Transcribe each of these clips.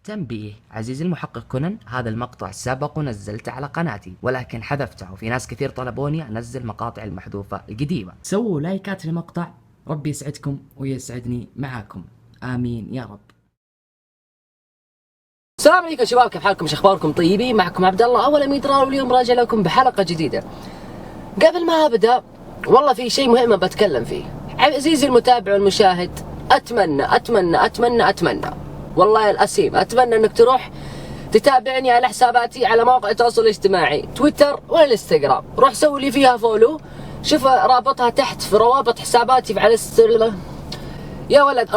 تنبيه عزيزي المحقق كونان، هذا المقطع سبق ونزلته على قناتي ولكن حذفته، وفي ناس كثير طلبوني انزل مقاطع المحذوفة القديمة. سووا لايكات للمقطع، ربي يسعدكم ويسعدني معاكم، امين يا رب. السلام عليكم شباب، كيف حالكم؟ ايش اخباركم؟ طيبين؟ معكم عبد الله اول امير، واليوم راجع لكم بحلقة جديدة. قبل ما ابدا والله في شيء مهم بتكلم فيه. عزيزي المتابع والمشاهد، اتمنى والله الاسيم اتمنى انك تروح تتابعني على حساباتي على مواقع التواصل الاجتماعي، تويتر والانستغرام. روح سوي لي فيها فولو، شوف رابطها تحت في روابط حساباتي على يا ولد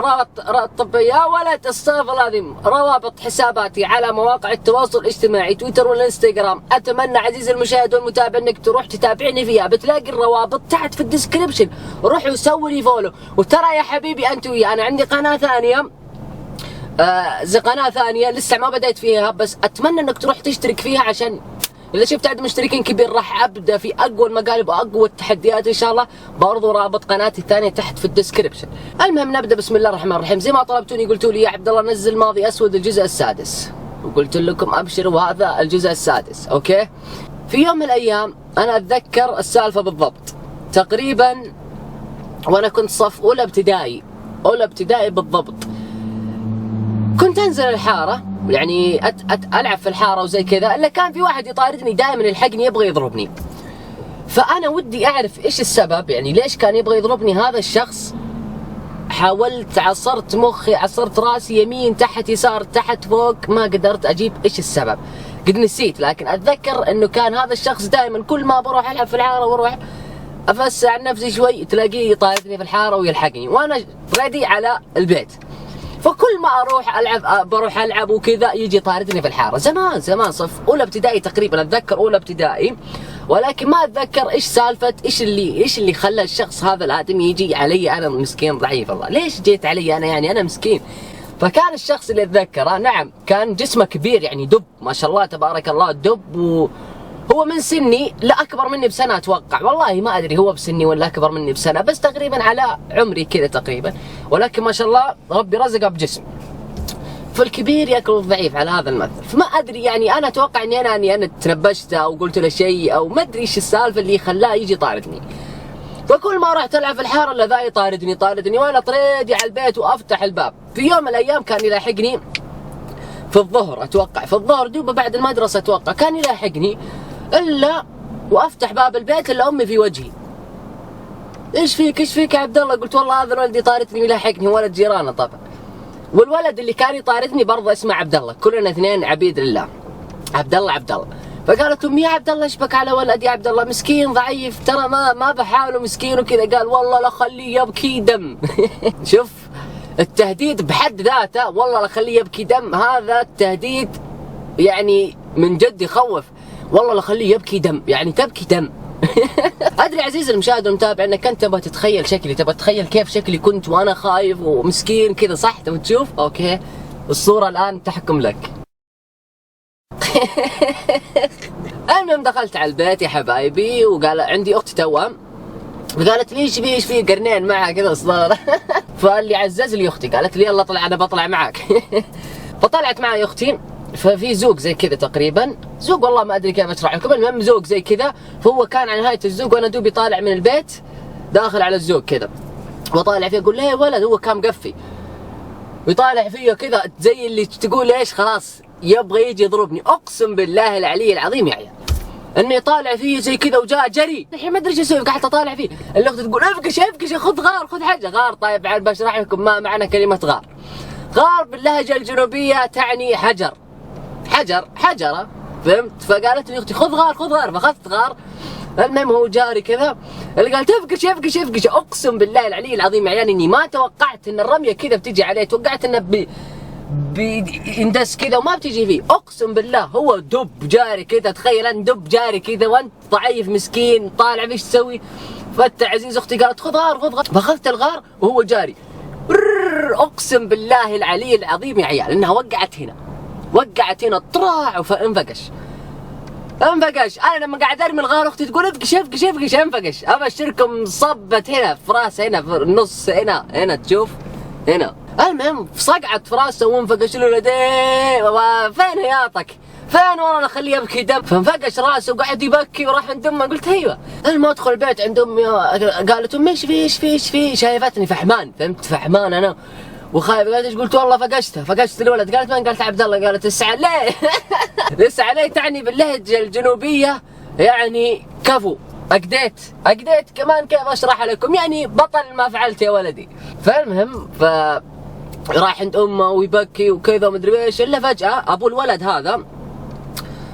طب يا ولد استغفر الله العظيم، روابط حساباتي على مواقع التواصل الاجتماعي تويتر والانستغرام. اتمنى عزيزي المشاهد والمتابع انك تروح تتابعني فيها، بتلاقي الروابط تحت في الديسكربشن. روح وسوي لي فولو. وترى يا حبيبي انت ويا انا عندي قناه ثانيه، زي قناه ثانيه لسه ما بديت فيها، بس اتمنى انك تروح تشترك فيها، عشان اذا شفت عدد مشتركين كبير راح ابدا في اقوى المقالب واقوى التحديات ان شاء الله. برضو رابط قناتي الثانيه تحت في الديسكربشن. المهم نبدا. بسم الله الرحمن الرحيم. زي ما طلبتوني قلتوا لي يا عبد الله نزل ماضي اسود الجزء السادس، وقلت لكم ابشروا وهذا الجزء السادس. اوكي، في يوم من الايام انا اتذكر السالفه بالضبط، تقريبا وانا كنت صف اولى ابتدائي بالضبط. كنت انزل الحاره، يعني العب في الحاره وزي كذا، الا كان في واحد يطاردني دائما، يلحقني يبغى يضربني. فانا ودي اعرف ايش السبب، يعني ليش كان يبغى يضربني هذا الشخص. حاولت، عصرت مخي، عصرت راسي، يمين تحت يسار تحت فوق، ما قدرت اجيب ايش السبب. قد نسيت، لكن اتذكر انه كان هذا الشخص دائما كل ما بروح العب في الحاره واروح افسع عن نفسي شوي تلاقيه يطاردني في الحاره ويلحقني وانا ريدي على البيت. فكل ما بروح العب وكذا يجي طاردني في الحاره. زمان صف اولى ابتدائي تقريبا، اتذكر اولى ابتدائي، ولكن ما اتذكر ايش سالفه، ايش اللي خلى الشخص هذا الادمي يجي علي انا مسكين ضعيف. الله ليش جيت علي انا؟ يعني انا مسكين. فكان الشخص اللي اتذكره، نعم كان جسمه كبير، يعني دب ما شاء الله تبارك الله، دب، وهو من سني، لا اكبر مني بسنه اتوقع، والله ما ادري هو بسني ولا اكبر مني بسنه، بس تقريبا على عمري كذا تقريبا، ولكن ما شاء الله ربي رزقه بجسم. فالكبير ياكل الضعيف على هذا المثل. فما ادري، يعني انا اتوقع اني انا تنبشت او قلت له شيء او ما ادري ايش السالفه اللي خلاه يجي طاردني. فكل ما رحت العب في الحاره الا ذا يطاردني وانا طريدي على البيت وافتح الباب. في يوم من الايام كان يلاحقني في الظهر، اتوقع في الظهر دوب بعد المدرسه، اتوقع كان يلاحقني الا وافتح باب البيت الا امي في وجهي. ايش فيك يا عبد الله؟ قلت والله هذا الولد يطاردني ويلاحقني، ولد جيرانه طبعا. والولد اللي كان يطاردني برضه اسمه عبد الله، كلنا اثنين عبيد لله، عبد الله. فقالت امي يا عبد الله ايش بك على ولد يا عبد الله؟ مسكين ضعيف، ترى ما بحاله مسكين وكذا. قال والله لا خليه يبكي دم. شوف التهديد بحد ذاته، والله لا خليه يبكي دم، هذا التهديد يعني من جد يخوف. والله لا خليه يبكي دم، يعني تبكي دم. ادري عزيزي المشاهد والمتابع انك انت تبغى تتخيل شكلي، تبغى تتخيل كيف شكلي كنت وانا خايف ومسكين كذا، صح؟ تبغى تشوف؟ اوكي، الصورة الان تحكم لك. المهم دخلت على البيت يا حبايبي، وقال عندي اختي توأم، فقالت لي ايش في قرنين معها كذا صغار. فاللي عزز لي اختي، قالت لي يلا طلع انا بطلع معك. فطلعت معي اختي، ففي زوق زي كذا تقريبا، زوق والله ما ادري كيف اشرح لكم، المهم زوق زي كذا. فهو كان على نهايه الزوق وانا دوبي طالع من البيت داخل على الزوق كذا، وطالع فيه اقول له يا ولد، هو كان مقفي ويطالع فيه كذا زي اللي تقول ايش خلاص يبغى يجي يضربني. اقسم بالله العلي العظيم يا عيال اني طالع فيه زي كذا وجاء جري. الحين ما ادري ايش اسوي، قاعد اطالع فيه. الاخت تقول افقش خذ غار، خذ حاجه غار. طيب بعد بشرح لكم ما معنى كلمه غار. غار باللهجه الجنوبيه تعني حجره، فهمت؟ فقالت لي اختي خذ غار، فاخذت غار. المهم هو جاري كذا، اللي قال تفقش. اقسم بالله العلي العظيم يا عيال اني ما توقعت ان الرميه كذا بتجي عليه، توقعت انه بيندس كذا وما بتجي فيه. اقسم بالله هو دب جاري كذا، تخيل انت دب جاري كذا وانت ضعيف مسكين طالع، ايش تسوي؟ عزيز اختي قالت خذ غار، فاخذت الغار وهو جاري. اقسم بالله العلي العظيم يا عيال انها وقعت هنا طراع وانفقش. انا لما قاعد ارمي الغار اختي تقول افقش انفقش. ابشركم صبت هنا في راسه، هنا في النص، هنا تشوف هنا المهم صقعت في راسه وانفقش الولدين. فين عياطك؟ فين والله خليه يبكي دم. فانفقش راسه وقعد يبكي وراح عند امه. قلت ايوه. المهم ادخل البيت عند امي، قالت امي ايش في شايفتني فحمان، فهمت فحمان انا وخايف. قالت ايش؟ قلت والله فقشت الولد. قالت من؟ قالت عبد الله. قالت لسه عليه. لسه عليه تعني باللهجه الجنوبيه يعني كفو. أقديت كمان. كيف اشرح لكم؟ يعني بطل ما فعلت يا ولدي. فالمهم راح عند امه ويبكي وكذا ومدري ايش، الا فجأة ابو الولد هذا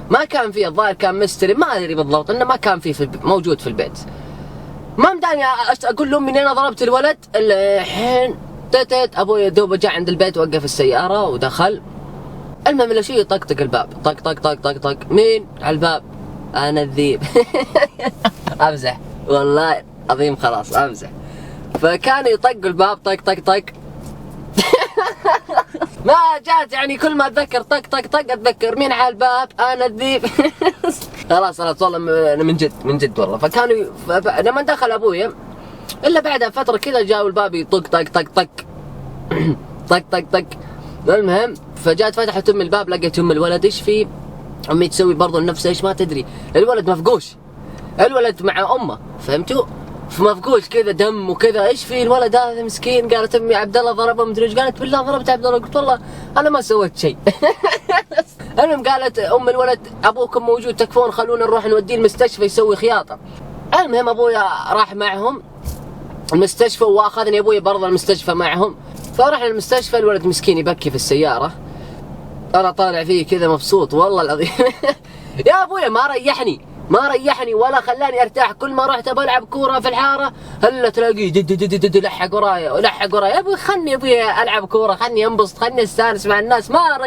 ما كان فيه، الظاهر كان مستري، ما ادري بالضبط، انه ما كان فيه موجود في البيت. ما مداني اقول لامي اني انا ضربت الولد. الحين ابوي دوب جاء عند البيت، وقف السيارة ودخل. المهم الا شيء يطقطق الباب، طق. مين على الباب؟ انا الذيب. امزح والله عظيم، خلاص امزح. فكان يطق الباب طق. ما جات يعني كل ما اتذكر طق اتذكر مين على الباب؟ انا الذيب. خلاص والله من جد والله. فكانوا لما دخل ابويا الا بعدها فتره كذا جاء الباب يطق طق. المهم فجات فتحت امي الباب، لقيت ام الولد ايش في؟ امي تسوي برضو نفسها ايش ما تدري. الولد مفقوش، الولد مع امه، فهمتوا؟ مفقوش كذا دم وكذا. ايش في الولد هذا مسكين؟ قالت امي عبد الله ضربه مدري ايش. قالت بالله ضربت عبد الله؟ قلت والله انا ما سويت شيء. المهم قالت ام الولد ابوكم موجود، تكفون خلونا نروح نوديه المستشفى يسوي خياطه. المهم ابويا راح معهم المستشفى، واخذني ابويا برضه المستشفى معهم. فرحنا المستشفى، الولد مسكين يبكي في السياره، انا طالع فيه كذا مبسوط والله العظيم. يا ابويا ما ريحني ولا خلاني ارتاح. كل ما رحت بلعب كوره في الحاره هلا تلاقيه لحق ورايا يا ابوي. خلني يا ابوي العب كوره، خلني انبسط، خلني استانس مع الناس. ما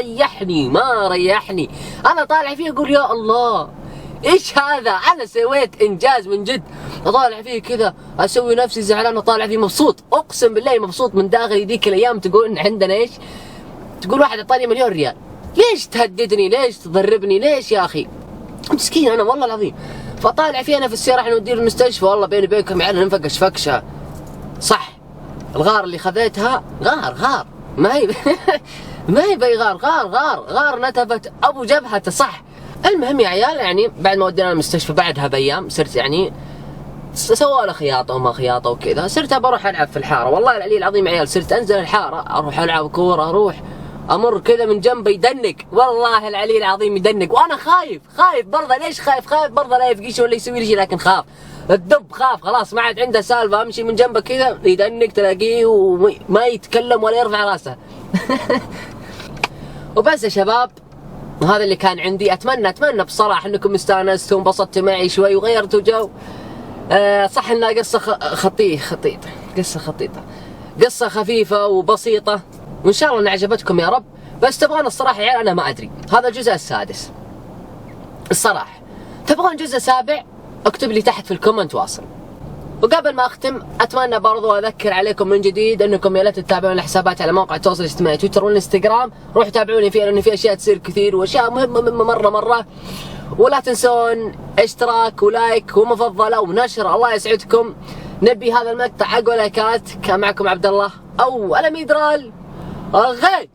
ريحني. انا طالع فيه اقول يا الله ايش هذا؟ انا سويت انجاز من جد. اطالع فيه كذا اسوي نفسي زعلان، اطالع فيه مبسوط، اقسم بالله مبسوط من داخلي. ذيك الايام تقول عندنا ايش؟ تقول واحد اعطاني 1,000,000 ريال، ليش تهددني؟ ليش تضربني؟ ليش يا اخي؟ مسكين انا والله العظيم. فطالع فيه انا في السياره، احنا نوديه المستشفى. والله بيني وبينكم يعني ننفقش فقشه صح. الغار اللي خذيتها غار ما هي ما هي بي غار نتفت ابو جبهته صح. المهم يا عيال يعني بعد ما ودينا المستشفى بعدها بايام صرت يعني سووا له خياطه وما خياطه وكذا. صرت بروح العب في الحاره، والله العلي العظيم عيال. صرت انزل الحاره اروح العب كوره، اروح امر كذا من جنبه يدنق، والله العلي العظيم يدنق. وانا خايف برضه. ليش خايف برضه؟ لا يفقيش ولا يسوي لي شيء، لكن خاف الدب، خاف خلاص ما عاد عنده سالفه. امشي من جنبه كذا يدنق، تلاقيه وما يتكلم ولا يرفع راسه. وبس يا شباب، وهذا اللي كان عندي. اتمنى بصراحه انكم استانستوا وانبسطتوا معي شوي وغيرتوا جو. صح انها قصه قصه خفيفه وبسيطه، وان شاء الله ان عجبتكم يا رب. بس تبغون الصراحه يا عيال انا ما ادري، هذا الجزء السادس الصراحه. تبغون جزء سابع؟ اكتب لي تحت في الكومنت واصل. وقبل ما اختم اتمنى برضو اذكر عليكم من جديد انكم يا ليت تتابعون الحسابات على مواقع التواصل الاجتماعي تويتر والانستغرام. روحوا تابعوني فيها لان في اشياء تصير كثير واشياء مهمه مره. ولا تنسون اشتراك ولايك ومفضله ونشر. الله يسعدكم. نبي هذا المقطع اقوى لايكات. كان معكم عبد الله او الاميدرال. اغي